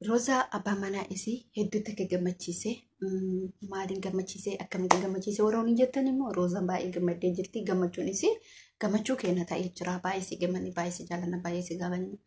Roza abbaa manaa isii hedduu takka gammachiise. Maaliin gammachiise akkamitti gammachiise warroon hin jettan immoo Rozaan baay'ee gammaddee jirti. Gammachuun isii gammachuu keenya ta'ee jira. Baay'ee si gammanni baay'ee si jaalanna baay'ee si gabanya.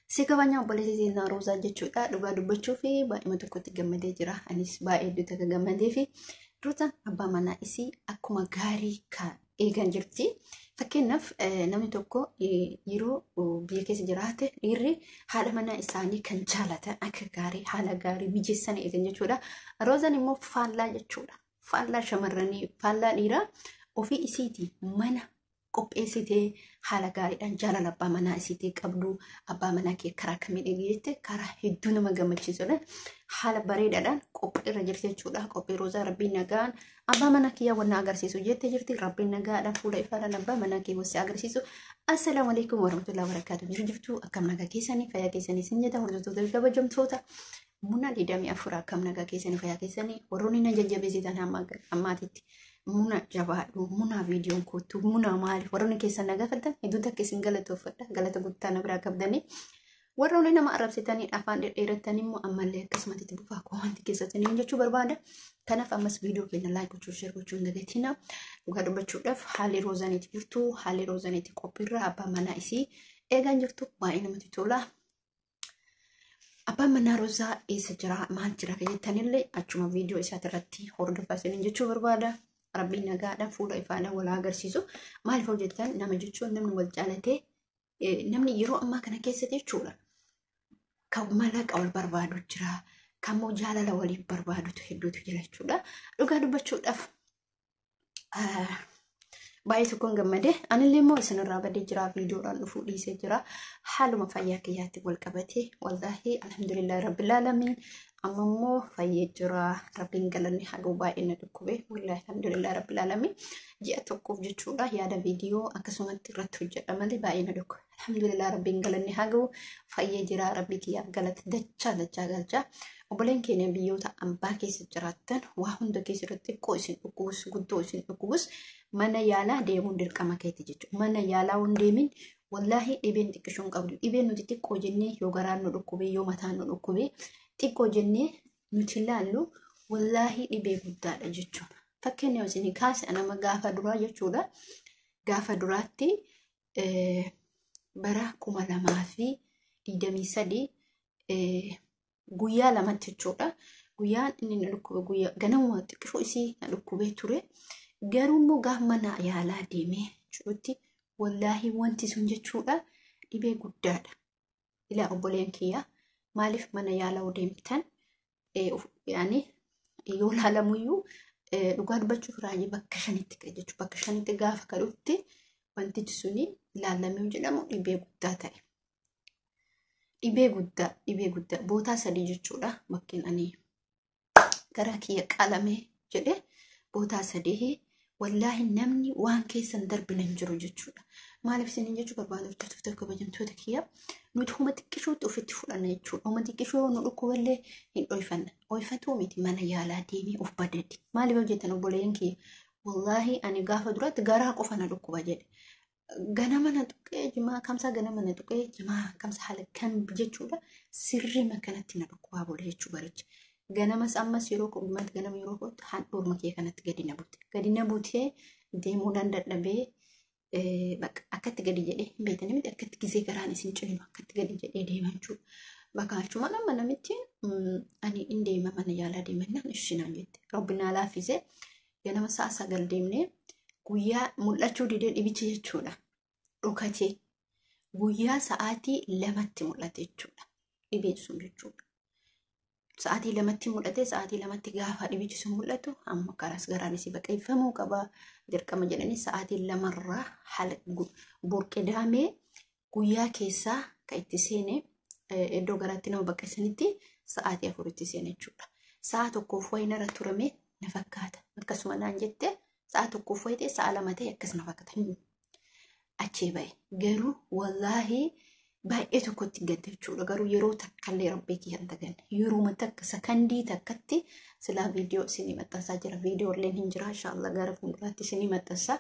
Si gabanya obboleessi seenaa Rozaa jechuudha. Dhugaa dubbachuu fi baay'ee tokkotti gammadee jira. Anis baay'ee hedduu takka gammadee fi Rozaan abbaa manaa isii akkuma gaarii kan eegan jirti. Fakkeenyaaf namni tokko yeroo biyya keessa jiraate dhiirri haadha manaa isaanii kan jaalatan akka gaarii haala gaarii mijeessanii eegan jechuudha. Rozaan immoo faallaa jechuudha. Faallaa shamarranii faallaa dhiiraa ofii isiitii mana qopheessitee haala gaariidhaan jaalala abbaa manaa isiitii qabdu abbaa manaa kee karaa kamiin eegalte karaa hedduu nama gammachiisudha. Haala bareedaadhaan qophii irra jirti jechuudha. Qophii Rozaa rabbiin nagaan abbaa manaa kiyyaa wanna agarsiisu jettee jirti. Rabbiin nagaadhaan fuula ifaadhaan abbaa manaa kee wasi agarsiisu. Assalaamu alaikum warahmatullahi wabarakatuh. Jirtu akkam nagaa keessanii fayyaa keessanii sin jedha hordoftoota kabajamtoota. Muna didamii afur akkam nagaa keessanii fayyaa keessanii warroonni na jajjabeessitan ammaatitti. Muna jabaadhu muna viidiyoon kootu muna maali warroonni keessan nagaa faddan hedduu takka isin galatoofadha galata guddaa na biraa qabdanii warroonni nama arrabsitanii afaan dhedheerattanii immoo ammallee akkasumatti bufaa koomantii keessatti jechuu barbaada. Kanaaf ammas viidiyoo keenya laayik gochuu sheer gochuu hin dagatina. Dhugaa dubbachuudhaaf haalli Rozaaniiti jirtu haalli Rozaaniiti qophiirra abbaa manaa isii eegan jirtu baay'ee namatti tola. Abbaan manaa Rozaa eessa jira maal jira jettanillee achuma viidiyoo isaati irratti hordofaa isiniin jechuu barbaada. Rabbiin nagaadhaan fuula ifaadhaan wal agarsiisu. Maaliif hojjetan nama jechuun namni wal jaalatee namni yeroo ammaa kana keessatti jechuudha. Kan mallaqa wal barbaadu jira. Kan moo jaalala waliif barbaadutu hedduutu jira jechuudha. Dhugaa dubbachuudhaaf baay'ee tokkoon gammadee anillee immoo isinirraa badee jira viidiyoodhaan dhufuu dhiisee jira. Haaluma fayyaa kiyyaatti wal qabatee wallaahi alhamdulillah rabbil aalamiin amma immoo fayyee jira. Rabbiin galanni haguu baay'ee na dhukkube wallaahi alhamdulillah rabbil aalamiin ji'a tokkoof jechuudha. Yaada viidiyoo akkasumatti irratti hojjedha malee baay'ee na dhukkube. Alhamdulillah rabbiin galanni haguu fayyee jira. Rabbi kiyyaaf galata dachaa galcha. Obboleen keenya biyyoota ambaa keessa jiraattan waa hunda keessatti xiqqoo isin dhukkubus guddoo isin dhukkubus mana yaalaa deemuun dirqama keetti jechuudha. Mana yaalaa hin deemin wallaahi dhibeen xiqqishuun qabdu. Dhibeen nuti xiqqoo jennee yoo garaan nu dhukkubee yoo mataan nu dhukkubee xiqqoo jennee nuti ilaallu wallaahi dhibee guddaadha jechuudha. Fakkeenyaaf isin kaase nama gaafa duraa jechuudha. Gaafa duraatti bara 2023 guyyaa lamatti jechuudha. Guyyaan inni na dhukkube guyyaa ganama xiqqishuu isii na dhukkubee ture. Garuu immoo gaafa mana yaalaa deemee jechuutti wallaahi wanti sun jechuudha dhibee guddaadha. Ilaa obboleen kiyya maaliif mana yaalaa deemtan yaani yoo laalamuyyuu dhugaa dubbachuuf raajii bakka shanitti jechuudha. Bakka shanitti gaafa kadhutti wantichi suni ilaalamee jedhamu dhibee guddaa ta'e. Dhibee guddaa bootaa sadii jechuudha. Bakkiin ani gara kiyya qalamee jedhe bootaa sadii wallaahi namni waan keessan darbina hin jiru jechuudha. Maaliif isin jechuu barbaadu hojjettoota kabajamtoota kiyya nuti homa xiqqishuutti ofitti fudhanna jechuudha. Homa xiqqishuu nu dhukkuballee hin dhoyfanna. Dhoyfatuu miti mana yaalaa deemee of badaddi. Maaliif hojjetan obboleen kiyya wallaahi ani gaafa duratti garaa qofa na dhukkuba jedhe. Ganama na tuqee jimaa kamsa ganama na tuqee jimaa kamsa haala kan jechuudha. Sirrii makanatti na dhukkubaa boole jechuu baricha. Ganamas ammas yeroo qulqummatti ganama yeroo kootu handhuurma kee kanatti gadi na buute. Gadi na buutee deemuudhaan dadhabee akkatti gadi jedhee hin beekani miti akkatti gisee garaan isin ciniinu akkatti gadi jedhee deeman jechuudha. Bakka achuma nama namitti ani hin deema mana yaalaa deemannaan ishinaan jette. Rabbi naa laaffisee ganama sa'a 9 deemnee guyyaa mul'achuu didee dhibichi jechuudha. Dhukatee guyyaa sa'aatii 2tti mul'ate jechuudha. Dhibeen sun jechuudha. Sa'aatii 2tti mul'ate sa'aatii 2tti gaafa dhibichi sun mul'atu amma karas garaan isii baqeeffamuu qaba dirqama jedhanii sa'aatii 2 haala burqee daamee guyyaa keessaa kan itti seene iddoo garaatti nama baqeessanitti sa'aatii 4tti seene jechuudha. Sa'a tokkoof wayina irra turame na fakkaata. Akkasuma naan jette sa'a tokkoof wayite sa'a 2 ta'e akkas na fakkaata. Achii bahe garuu wallaahi baay'ee tokkotti gadda jechuudha. Garuu yeroo takkallee rabbii kiyyan tagan yeroo takka sakandii takkatti silaa viidiyoo isinii maxxansaa jira. Viidiyoo illee hin jira inshallah gara fuulduraatti isinii maxxansaa.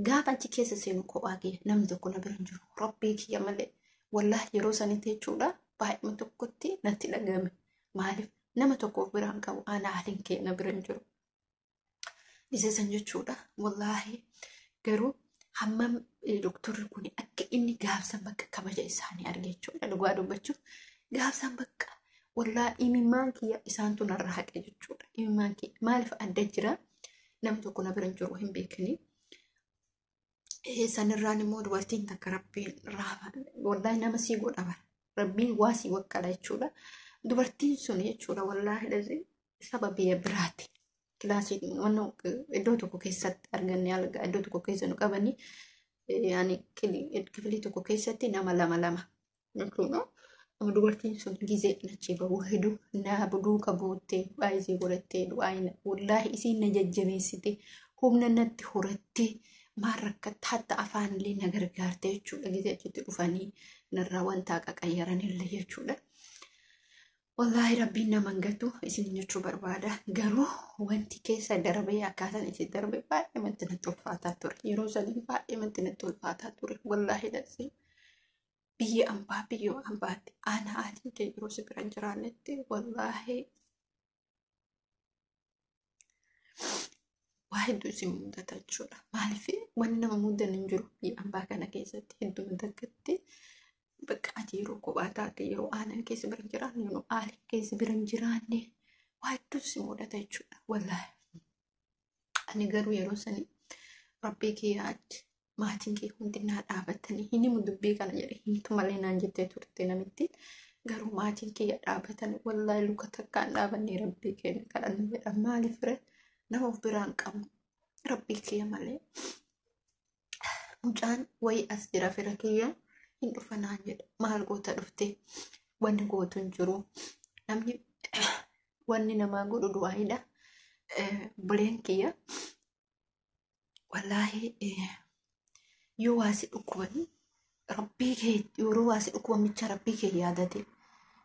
Gaafa achi keessa seenu kophaa kiyya namni tokko na bira hin jiru. Rabbii kiyya malee wallaahi yeroo sanitti jechuudha baay'ee tokkotti natti dhagahame. Maalif nama tokkoof biraan qabu ana haaliin keenya biran jiru. Isa san jechuudha. Wallaahi garuu hammam doktorri kun akka inni gaafsan bakka kabaja isaanii arge jechuudha. Dhugaa dubbachuuf gaafsan bakka wallaahi imimmaan kiyya isaantu narra haqe jechuudha. Imimmaan kiyya maaliif adda jira nama tokko na biran jiru hin beekanii. Sanirraan immoo dubartiin takka rabbiin raafaa wallaahi nama sii godha bara. Rabbiin waa sii wakkala jechuudha. Dubartiin sun jechuudha wallaahi lazi sababii biraati. Kilaasii iddoo tokko keessatti arganne alga iddoo tokko keessa nu qabanii yaani kifilii tokko keessatti nama lama jechuudha. Dubartiin sun gizee nachi bahu hedduu na buduu qabuuttee baay'ee godhattee du'aayina wallaahi isiin na jajjabeessite humna natti horattee maal rakkatti hatta afaan illee na gargaarte jechuudha. Gizee achitti dhufanii narraa wanta qaqayyaran illee jechuudha. Wallaahi rabbiin nama hangatu isin jechuu barbaada. Garuu wanti keessa darbee akkaataan isin darbe baay'ee mantti natti ulfaataa ture. Yeroo sanii baay'ee mantti natti ulfaataa ture. Wallaahi lazzee biyya ambaatti ana haaliin kee yeroo si bira jiraannetti wallaahi waa hedduu isin mudata jechuudha. Maaliif wanni nama mudan hin jiru biyya ambaa kana keessatti hedduu mudakatti. Bakka ati yeroo kophaa taate yeroo aanan keessa bira jiraanne yeroo aali keessa bira jiraanne waa hedduu si mudata jechuudha. Wallaahi ani garuu yeroo sanii rabbii kee yaadde maatiin kee hundi naa dhaabatanii inni dubbii kana jedhe himtu malee naan jettee turte namitti garuu maatiin kee dhaabatanii wallaahi luka takkaan dhaabannee rabbii kee kadhanna jedha. Maaliif ree nama of biraan qabu rabbii kee malee mucaan wayii as jira fira kiyya hin dhufanaan jedha. Maal goota dhufte wanni gootu hin jiru namni wanni namaa godhu du'aayidha. Buleen kiyya wallaahi yoo waasi dhukkuban rabbii kee yeroo waasi dhukkubamicha rabbii kee yaadate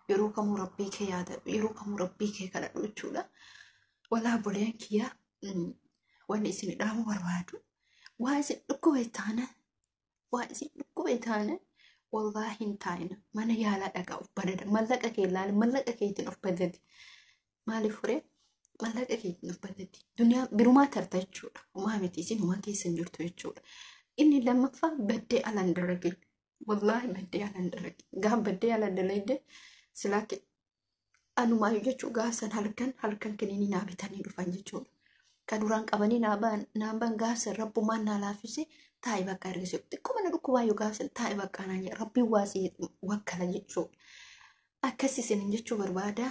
yeroo kamuu rabbii kee yaadate yeroo kamuu rabbii kee kadhadhu jechuudha. Wallaahi buleen kiyya wanni isin dhaamu barbaadu waa isin dhukkube taana wallaahi hin taa'ina mana yaalaa dhagaa of badada mallaqa kee ilaali mallaqa keetiin of badadi. Maaliif fure mallaqa keetiin of badadi duniyaa birumaa tarta jechuudha. Umaa miti isin umaa keessa hin jirtu jechuudha. Inni lammaffaa baddee alaan dalagin wallaahi baddee alaan dalagin gaaf baddee alaan dalagde silaaki anumaa jechuu gaafsan halkan kiniini naa bitanii dhufan jechuudha. Kan duraan qabanii naambaan gaafsan rabbumaan naa laaffise taa'ee bakka argise xiqqoo mana dhukkubaa yoo gaafsan taa'ee bakka naan jedha rabbiin waasii wakkala jechuudha. Akkasii isin jechuu barbaada.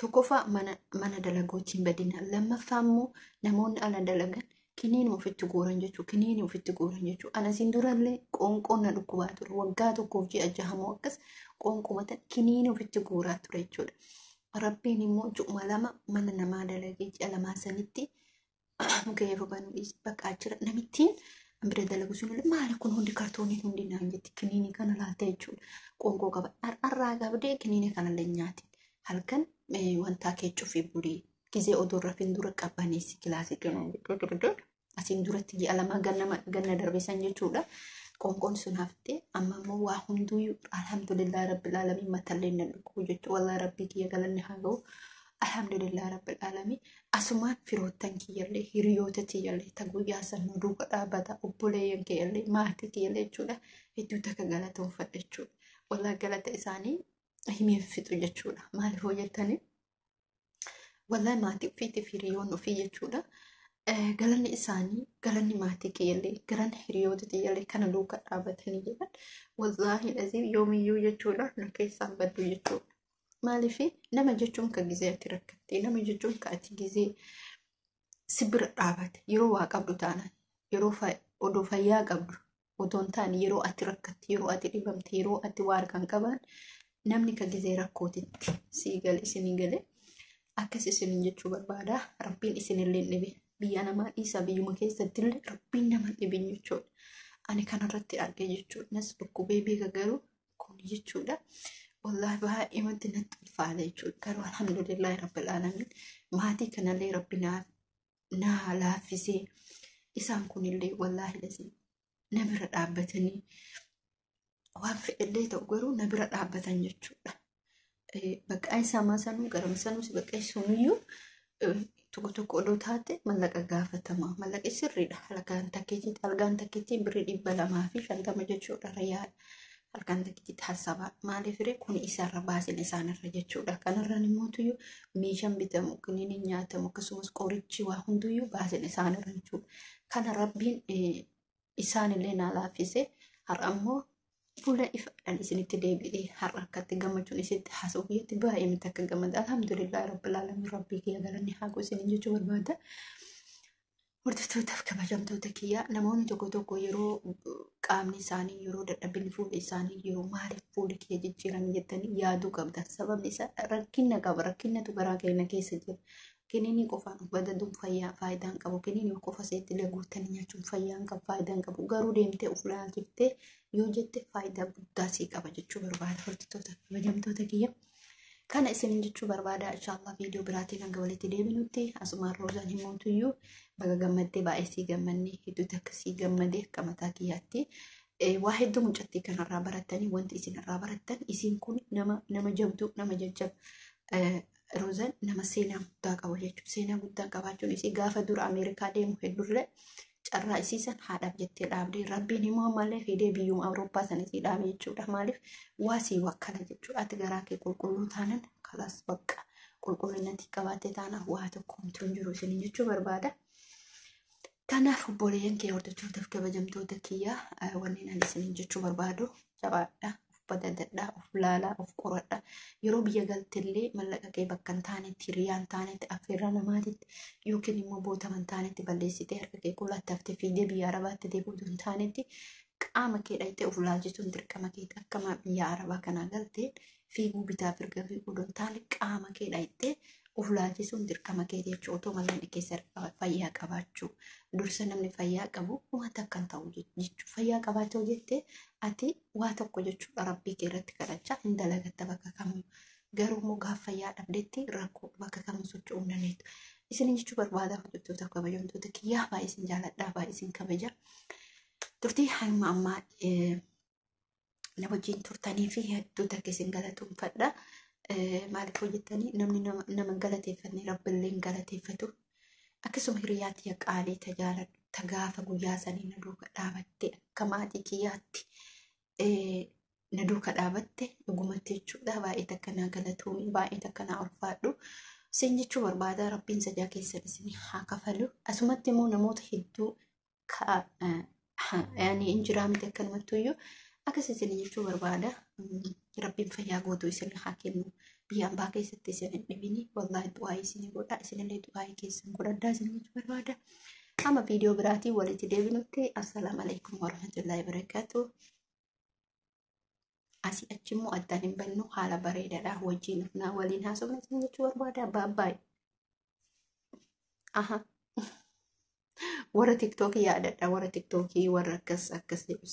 Tokkoffaa mana dalagootiin badina lammaffaa immoo namoonni ala dalagan kiniin ofitti gooran jechuudha. Anasiin durallee qoonqoon na dhukkubaa ture waggaa tokkoof ji'a jahamoo akkas qoonqumatan kiniin ofitti gooraa ture jechuudha. Rabbiin immoo ju'uma lama mana namaa dalagee ji'a lamaa sanitti gahee babanuu bakka jira namittiin bira dalagu sun maali kun hundi kartooniin hundi naan jetti kiniinii kana laata jechuudha. Qoonqoo qaba arraa qabdee kiniinii kana nyaati halkan wanta keechuu fi bulii gizee odoo rafin dura qabbaneessi kilaasii kennuun jechuudha. Asiin duratti ji'a lama ganna darbeessan jechuudha. Qoonqoon sun haftee amma immoo waa hunduyyuu alhamdulillah rabbil alamin matallee nan dhukkubu jechuudha. Wallahi rabbii kiyya galanni haa ga'u. Alhamdulillah rabbil alamin asumaan firoottan kiyyallee hiriyoota kiyyallee ta guyyaa sannu duuka dhaabata obboleeyyan kiyyallee maatii kiyyallee jechuudha. Hedduu takka galatoomfadha jechuudha. Wallahi galata isaanii himee fixu jechuudha. Maaliif hojjettanii wallahi maatii ofiitiif hiriyoon ofii jechuudha. Galanni isaanii galanni maatii kiyyallee galanni hiriyoota kiyyallee kana duuka dhaabatanii jedhan wallahi laziif yoomiyyuu jechuudha na keessaan baddu jechuudha. Maaliif nama jechuun ka gizee ati rakkattee nama jechuun ka ati gizee si bira dhaabate yeroo waa qabdu taanaan yeroo odoo fayyaa qabdu otoon taane yeroo ati rakkatte yeroo ati dhibamte yeroo ati waa harkaan qaban namni ka gizee rakkootitti sii gale isinii gale akkas isin jechuu barbaada. Rabbiin isinillee dhibe biyya namaa dhiisaa biyyuma keessatti illee rabbiin nama dhibin jechuudha. Ani kanarratti arge jechuudha. Nas dhukkubee beeka garuu kun jechuudha. Wallahi baay'ee wanti natti ulfaata jechuudha. Garuu alhamdulillahi rabbil alamin maatii kanallee rabbi naa laaffisee isaan kunillee wallahi lazi na bira dhaabbatanii waan fedhallee ta'u garuu na bira dhaabbatan jechuudha. bakka isaa sanuu garam sanuu si bakka sunuyyuu tokko tokko odoo taate mallaqa gaafatama. Mallaqi sirriidha. Algaan takkiitiin birrii 250 jechuudha riyaal. Algaan takkiitti hasaba maaliif kun isarra baasin isaanirra jechuudha. Kanarraan immoo meeshaan bitamu kiniin nyaatamu akkasumas qorichi waa hunduyyuu baasin isaanirra jechuudha. Kana rabbiin isaanillee naa laaffise har'a ammoo fuula ifadhaan isinitti deebi'ee har'a akkatti gammachuun isitti haasa'u biyyatti baay'ee miti akka gammada. Alhamdulillah rabbil alamin rabbii kiyya galanni haa gosin jechuu barbaada. Hordoftootaf kabajamtoota kiyya namoonni tokko tokko yeroo qaamni isaanii yeroo dadhabbiin fuula isaanii yeroo maaliif fuuli kiyya jijjiirame jettanii yaaduu qabdan. Sababni isaa rakkina qaba. Rakkinatu garaa keenya keessa jira. Kiniini qofaan badaduun faayidaan qabu. Kiniini qofa seetti guuttanii nyaachuun faayidaan qabu. Faayidaan qabu garuu deemtee of ilaalchiftee yoo jette faayidaa guddaa sii qaba jechuu barbaada. Hordoftoota kabajamtoota kiyya. Kana isin jechuu barbaada. Inshallah viidiyoo biraatiin hanga walitti deebinutti asumaan roozaan himuutuyyuu baga gammaddee baay'ee sii gammannee hedduutti akka sii gammadee akka mataa kiyyaatti. Waa hedduu mucattii kanarraa barattanii wanti isin irraa barattan isin kun nama jabduu nama jajjab roozaan nama seenaa guddaa qabu jechuudha. Seenaa guddaa qabaachuun isii gaafa dura Ameerikaa deemu hedduurre carraa isiisan haadhaaf jettee dhaabdee rabbiin immoo ammallee fidee biyyuma Awurooppaa sana isii dhaabe jechuudha. Maaliif waa sii wakkala jechuudha. Ati garaa kee qulqulluu taanan kalaas bakka qulqullinatti qabaattee taanaaf waa tokko homtuu hin jiru isin jechuu barbaada. Kanaaf obboleeyyan kee hordoftootaf kabajamtoota kiyya wanneen ani isin jechuu barbaadu jabaadha. Badadadhaa of laalaa of qoradha. Yeroo biyya galtillee mallaqa kee bakka hin taanetti hiriyaan taanetti affeerraa namaatitti yookiin immoo bootaman taanetti balleessitee harka kee qullattaftee fiigdee biyya arabaatti deebi'uu hin taanetti qaama kee dhayitee of laalchisuun dirqama keeti. Akkama biyya arabaa kanaa galtee fiiguu bitaaf erga fiiguu hin taane qaama kee dhayitee of laalchisuun dirqama keeti jechuudha. Otoo mallanni keessa fayyaa qabaachuu dursa namni fayyaa qabu wanta akkan ta'u jechuudha. Fayyaa qabaachuu jettee ati waa tokko jechuudha rabbii kee irratti kadhachaa hin dalagatta bakka kamuu. Garuu immoo gaafa fayyaa dhabdetti rakkoo bakka kamuu socho'uu hin dandeettu. Isin jechuu barbaada hordoftoota kabajamtoota kiyyaa baay'ee isin jaaladhaa baay'ee isin kabaja. Turtii hamma ammaa na wajjin turtanii fi hedduu takka isin galatoomfadha. Maaliif hojjettanii namni nama galateeffanne rabbillee hin galateeffatu. Akkasuma hiriyaatti qaalii tajaaladhu. Tagaafa guyyaa sanii na duuka dhaabatte akka maatii kiyyaatti na duuka dhaabatte dhugumatti jechuudha. Baay'ee takka naa galatoomii baay'ee takka naa ulfaadhu. Isin jechuu barbaada rabbiin sajaa keessan isin haa kafalu. Asumatti immoo namoota hedduu injiraa miti akkanumattuyyuu akkas isin jechuu barbaada. Rabbiin fayyaa guutuu isin haa kennu. Biyya ambaa keessatti isin hin dhibini. Wallaahi du'aa isin godha. Isinillee du'aa keessan godhadhaa isin jechuu barbaada. Amma viidiyoo biraatiin walitti deebinutti assalaamu alaikum warahmatullahi wabarakatuh. Asii achi immoo addaan hin bannu haala bareedaadhaa wajjin naa waliin haasofna isin jechuu barbaada. Baabbaay. Aha. Warra tiktookii yaadadha. Warra tiktookii warra akkas jedhu.